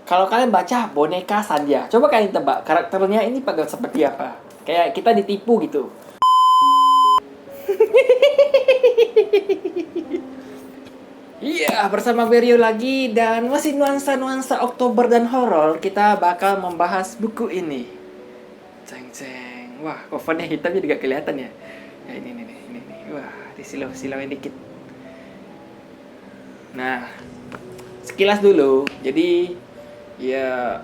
Kalau kalian baca boneka Sandia, coba kalian tebak karakternya ini bakal seperti apa. Kayak kita ditipu gitu. Iya, bersama Berio lagi dan masih nuansa-nuansa Oktober dan horor, kita bakal membahas buku ini. Ceng ceng. Wah, covernya hitamnya juga kelihatan ya. Ya ini nih. Wah, disilau-silauin dikit. Nah, sekilas dulu. Jadi, ya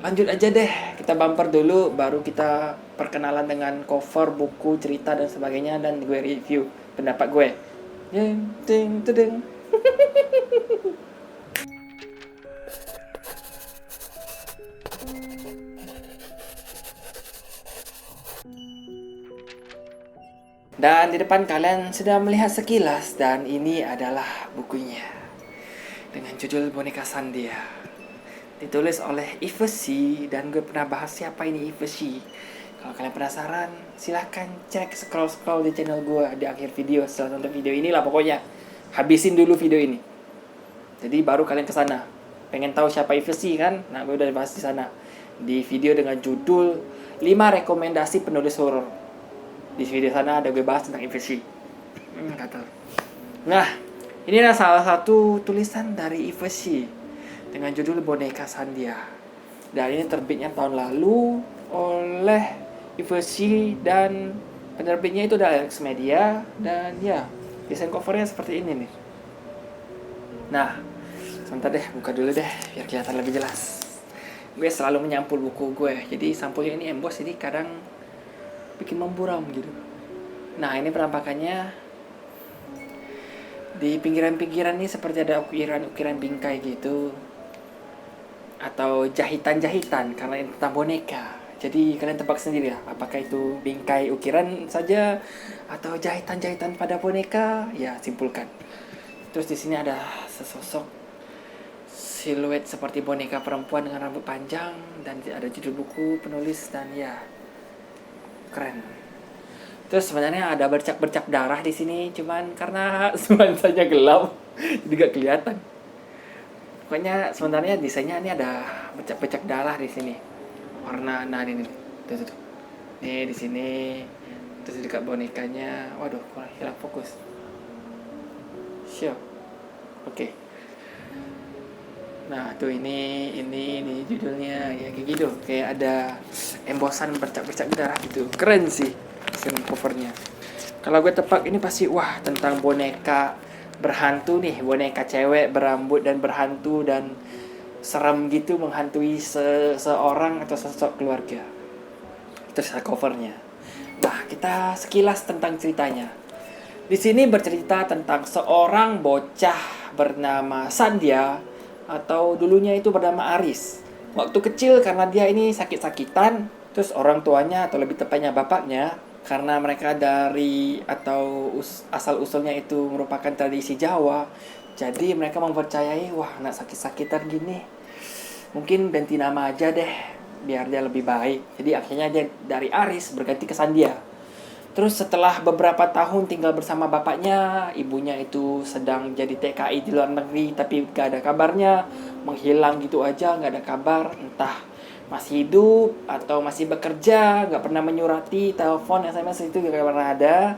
lanjut aja deh. Kita bumper dulu baru kita perkenalan dengan cover, buku, cerita dan sebagainya dan gue review pendapat gue. Jeng jeng tedeng. Dan di depan kalian sudah melihat sekilas dan ini adalah bukunya dengan judul Boneka Sandia. Ditulis oleh Ivesi dan gue pernah bahas siapa ini Ivesi. Kalau kalian penasaran, silahkan cek scroll di channel gue di akhir video setelah nonton video ini lah pokoknya. Habisin dulu video ini. Jadi baru kalian ke sana. Pengen tahu siapa Ivesi kan? Nah, gue udah bahas di sana. Di video dengan judul 5 rekomendasi penulis horor. Di video sana ada gue bahas tentang Ivesi. Kata. Nah, ini adalah salah satu tulisan dari Ivesi dengan judul Boneka Sandia. Dan ini terbitnya tahun lalu oleh Ivesi dan penerbitnya itu adalah Alex Media dan ya, desain covernya seperti ini nih. Nah, sebentar deh, buka dulu deh biar kelihatan lebih jelas. Gue selalu menyampul buku gue, jadi sampulnya ini emboss, jadi kadang bikin memburam gitu. Nah, ini penampakannya di pinggiran-pinggiran ini seperti ada ukiran-ukiran bingkai gitu, atau jahitan-jahitan karena ini tentang boneka. Jadi kalian tebak sendiri ya, apakah itu bingkai ukiran saja atau jahitan-jahitan pada boneka? Ya, simpulkan. Terus di sini ada sesosok siluet seperti boneka perempuan dengan rambut panjang dan ada judul buku, penulis dan ya keren. Terus sebenarnya ada bercak-bercak darah di sini, cuman karena nuansanya gelap jadi gak kelihatan. Pokoknya sebenarnya desainnya ini ada bercak-bercak darah di sini. Warna nah ini tuh. Nih di sini. Terus dekat bonekanya. Waduh, kurang hilang fokus. Sure. Oke. Nah, tuh ini judulnya ya kayak gitu. Kayak ada embosan bercak-bercak darah gitu. Keren sih desain covernya. Kalau gue tebak ini pasti wah tentang boneka berhantu nih, boneka cewek berambut dan berhantu dan serem gitu menghantui seorang atau sosok keluarga. Itu covernya. Nah, kita sekilas tentang ceritanya. Di sini bercerita tentang seorang bocah bernama Sandia atau dulunya itu bernama Aris. Waktu kecil karena dia ini sakit-sakitan, terus orang tuanya atau lebih tepatnya bapaknya karena mereka dari atau asal-usulnya itu merupakan tradisi Jawa, jadi mereka mempercayai wah anak sakit-sakitan gini mungkin ganti nama aja deh biar dia lebih baik. Jadi akhirnya dia dari Aris berganti ke Sandia. Terus setelah beberapa tahun tinggal bersama bapaknya, ibunya itu sedang jadi TKI di luar negeri tapi gak ada kabarnya, menghilang gitu aja, gak ada kabar, entah masih hidup atau masih bekerja, gak pernah menyurati, telepon, SMS itu gak pernah ada.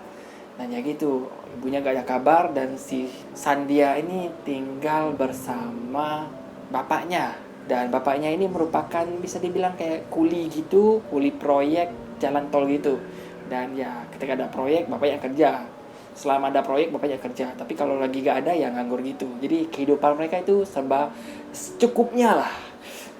Nah ya gitu, ibunya gak ada kabar dan si Sandia ini tinggal bersama bapaknya. Dan bapaknya ini merupakan bisa dibilang kayak kuli gitu, kuli proyek jalan tol gitu. Dan ya ketika ada proyek bapaknya kerja, selama ada proyek bapaknya kerja, tapi kalau lagi gak ada ya nganggur gitu. Jadi kehidupan mereka itu serba cukupnya lah.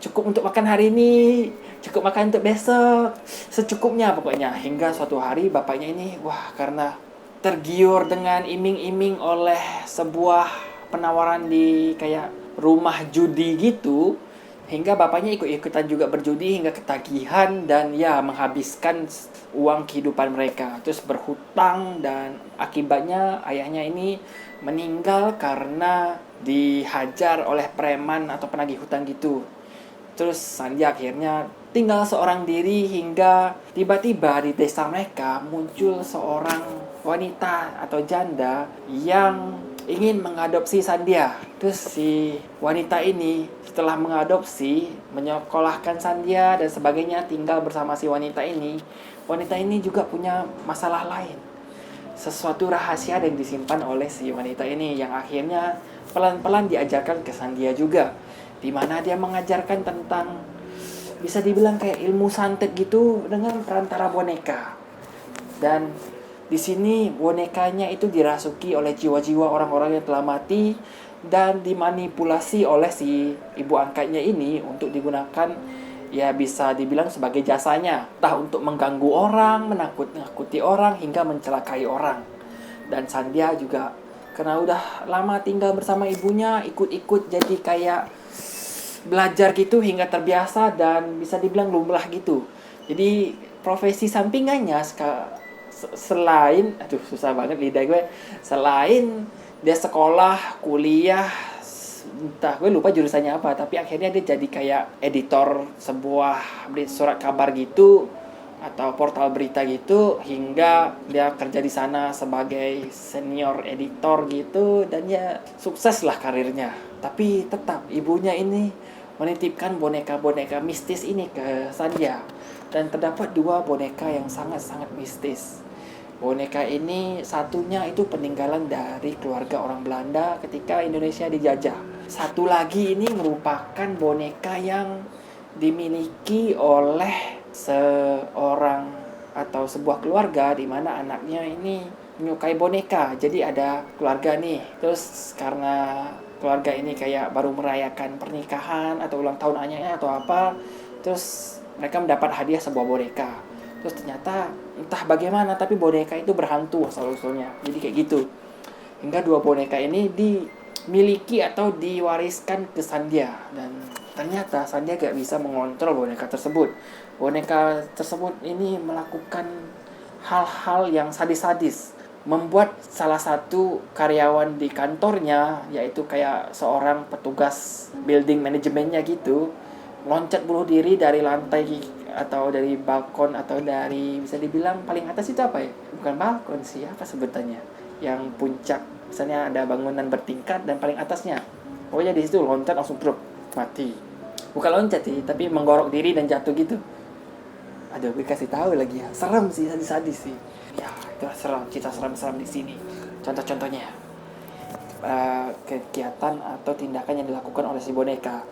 Cukup untuk makan hari ini, cukup makan untuk besok, secukupnya pokoknya. Hingga suatu hari bapaknya ini wah karena tergiur dengan iming-iming oleh sebuah penawaran di kayak rumah judi gitu, hingga bapaknya ikut-ikutan juga berjudi hingga ketagihan dan ya menghabiskan uang kehidupan mereka. Terus berhutang dan akibatnya ayahnya ini meninggal karena dihajar oleh preman atau penagih hutang gitu. Terus Sandia akhirnya tinggal seorang diri hingga tiba-tiba di desa mereka muncul seorang wanita atau janda yang ingin mengadopsi Sandia. Terus si wanita ini setelah mengadopsi, menyekolahkan Sandia dan sebagainya, tinggal bersama si wanita ini. Wanita ini juga punya masalah lain. Sesuatu rahasia yang disimpan oleh si wanita ini yang akhirnya pelan-pelan diajarkan ke Sandia juga. Di mana dia mengajarkan tentang, bisa dibilang kayak ilmu santet gitu dengan perantara boneka. Dan di sini bonekanya itu dirasuki oleh jiwa-jiwa orang-orang yang telah mati dan dimanipulasi oleh si ibu angkatnya ini untuk digunakan, ya bisa dibilang sebagai jasanya, entah untuk mengganggu orang, menakut-nakuti orang, hingga mencelakai orang. Dan Sandia juga karena udah lama tinggal bersama ibunya, ikut-ikut jadi kayak belajar gitu hingga terbiasa dan bisa dibilang lumrah gitu. Jadi profesi sampingannya selain, aduh susah banget lidah gue, selain dia sekolah, kuliah, entah gue lupa jurusannya apa, tapi akhirnya dia jadi kayak editor sebuah surat kabar gitu atau portal berita gitu, hingga dia kerja di sana sebagai senior editor gitu, dan ya sukses lah karirnya. Tapi tetap ibunya ini menitipkan boneka-boneka mistis ini ke Sandia, dan terdapat 2 boneka yang sangat-sangat mistis. Boneka ini satunya itu peninggalan dari keluarga orang Belanda ketika Indonesia dijajah. Satu lagi ini merupakan boneka yang dimiliki oleh seorang atau sebuah keluarga di mana anaknya ini menyukai boneka. Jadi ada keluarga nih, terus karena keluarga ini kayak baru merayakan pernikahan atau ulang tahun anaknya atau apa, terus mereka mendapat hadiah sebuah boneka. Terus ternyata entah bagaimana tapi boneka itu berhantu asal-usulnya. Jadi kayak gitu. Hingga 2 boneka ini dimiliki atau diwariskan ke Sandia. Dan ternyata Sandia gak bisa mengontrol boneka tersebut. Boneka tersebut ini melakukan hal-hal yang sadis-sadis. Membuat salah satu karyawan di kantornya, yaitu kayak seorang petugas building manajemennya gitu, loncat bunuh diri dari lantai atau dari balkon atau dari, bisa dibilang paling atas itu apa ya? Bukan balkon sih, apa sebutannya? Yang puncak, misalnya ada bangunan bertingkat dan paling atasnya. Pokoknya di situ loncat langsung drop, mati. Bukan loncat sih, tapi menggorok diri dan jatuh gitu. Aduh, gue kasih tahu lagi ya. Serem sih, sadis-sadis sih. Ya, itulah serem, cerita serem-serem di sini. Contoh-contohnya. Kegiatan atau tindakan yang dilakukan oleh si boneka.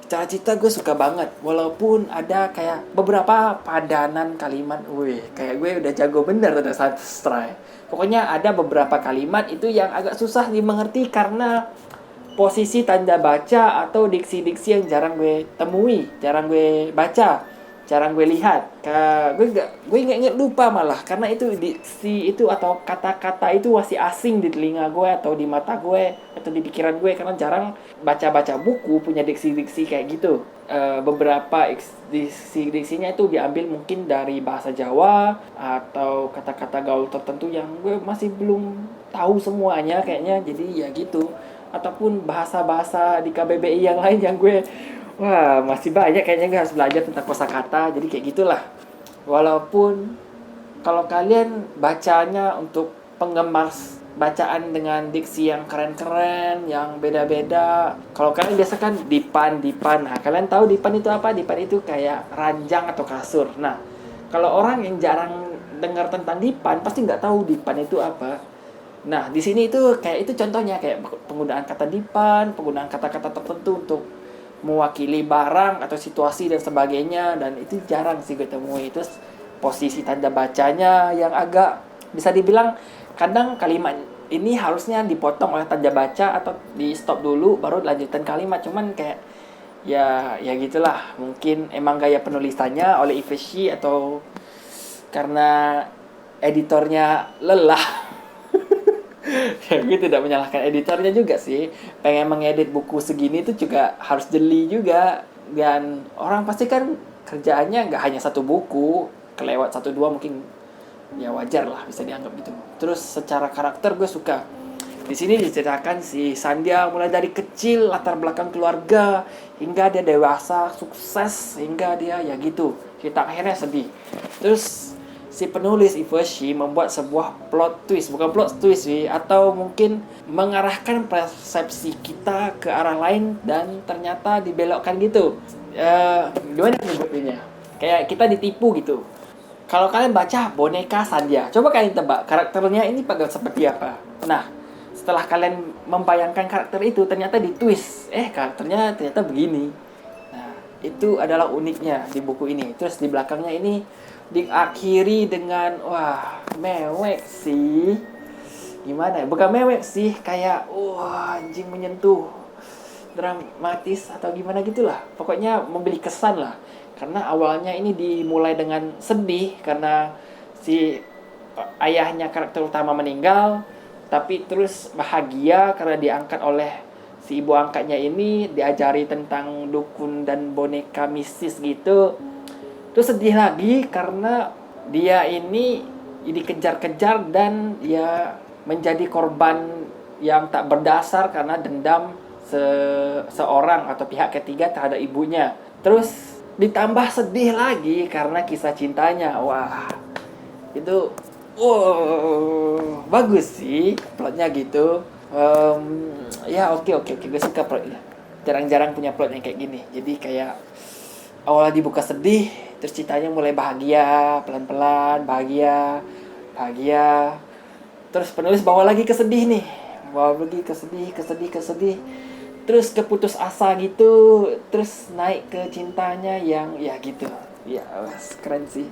Secara cerita gue suka banget, walaupun ada kayak beberapa padanan kalimat, kayak gue udah jago bener tentang sastra. Pokoknya ada beberapa kalimat itu yang agak susah dimengerti karena posisi tanda baca atau diksi-diksi yang jarang gue temui, jarang gue baca, jarang gue lihat. Gue nggak lupa malah karena itu diksi itu atau kata-kata itu masih asing di telinga gue atau di mata gue atau di pikiran gue karena jarang baca-baca buku punya diksi-diksi kayak gitu. Beberapa diksi-diksinya itu diambil mungkin dari bahasa Jawa atau kata-kata gaul tertentu yang gue masih belum tahu semuanya kayaknya, jadi ya gitu. Ataupun bahasa-bahasa di KBBI yang lain yang gue, wah masih banyak kayaknya gue harus belajar tentang kosakata. Jadi kayak gitulah. Walaupun kalau kalian bacanya untuk penggemar bacaan dengan diksi yang keren-keren, yang beda-beda, kalau kalian biasa kan dipan. Nah, kalian tahu dipan itu apa? Dipan itu kayak ranjang atau kasur. Nah, kalau orang yang jarang dengar tentang dipan pasti nggak tahu dipan itu apa. Nah, di sini itu kayak itu contohnya, kayak penggunaan kata dipan, penggunaan kata-kata tertentu untuk mewakili barang atau situasi dan sebagainya, dan itu jarang sih gue temui. Terus posisi tanda bacanya yang agak, bisa dibilang kadang kalimat ini harusnya dipotong oleh tanda baca atau di stop dulu baru lanjutan kalimat, cuman kayak ya gitulah. Mungkin emang gaya penulisannya oleh Iveshi atau karena editornya lelah. Ya, gue tidak menyalahkan editornya juga sih. Pengen mengedit buku segini itu juga harus jeli juga. Dan orang pasti kan kerjaannya nggak hanya satu buku, kelewat 1-2 mungkin ya wajar lah, bisa dianggap gitu. Terus secara karakter gue suka. Di sini diceritakan si Sandia mulai dari kecil, latar belakang keluarga, hingga dia dewasa, sukses, hingga dia ya gitu. Kita akhirnya sedih. Terus si penulis Ifushi membuat sebuah plot twist, bukan plot twist sih, atau mungkin mengarahkan persepsi kita ke arah lain dan ternyata dibelokkan gitu. Gimana nyebutnya? Kayak kita ditipu gitu. Kalau kalian baca Boneka Sanya, coba kalian tebak karakternya ini pada seperti apa. Nah, setelah kalian membayangkan karakter itu, ternyata di twist, karakternya ternyata begini. Nah, itu adalah uniknya di buku ini. Terus di belakangnya ini diakhiri dengan wah, mewek sih. Gimana ya? Bukan mewek sih, kayak wah, anjing menyentuh, dramatis atau gimana gitulah. Pokoknya memberi kesan lah. Karena awalnya ini dimulai dengan sedih karena si ayahnya karakter utama meninggal, tapi terus bahagia karena diangkat oleh si ibu angkatnya ini, diajari tentang dukun dan boneka mistis gitu. Terus sedih lagi karena dia ini dikejar-kejar dan ya menjadi korban yang tak berdasar karena dendam seorang atau pihak ketiga terhadap ibunya. Terus ditambah sedih lagi karena kisah cintanya. Wah, itu bagus sih plotnya gitu. Ya oke, gue suka plotnya. Jarang-jarang punya plot yang kayak gini. Jadi kayak awalnya dibuka sedih, terus ceritanya mulai bahagia, pelan-pelan bahagia. Terus penulis bawa lagi ke sedih nih, bawa lagi ke sedih. Terus ke putus asa gitu, terus naik ke cintanya yang ya gitu. Ya, keren sih.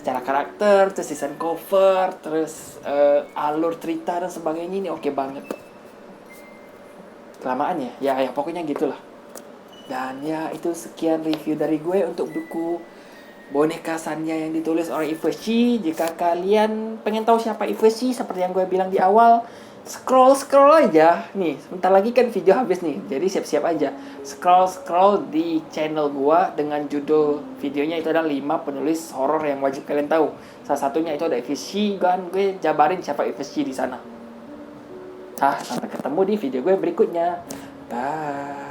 Secara karakter, terus desain cover, terus alur cerita dan sebagainya ini oke banget. Kelamaan ya pokoknya gitulah. Dan ya itu sekian review dari gue untuk buku Boneka Sanya yang ditulis oleh Ifushi. Jika kalian pengen tahu siapa Ifushi, seperti yang gue bilang di awal, scroll aja. Nih, sebentar lagi kan video habis nih. Jadi siap-siap aja. Scroll di channel gue dengan judul videonya itu adalah 5 penulis horor yang wajib kalian tahu. Salah satunya itu ada Ifushi, dan gue jabarin siapa Ifushi di sana. Sampai ketemu di video gue berikutnya. Bye.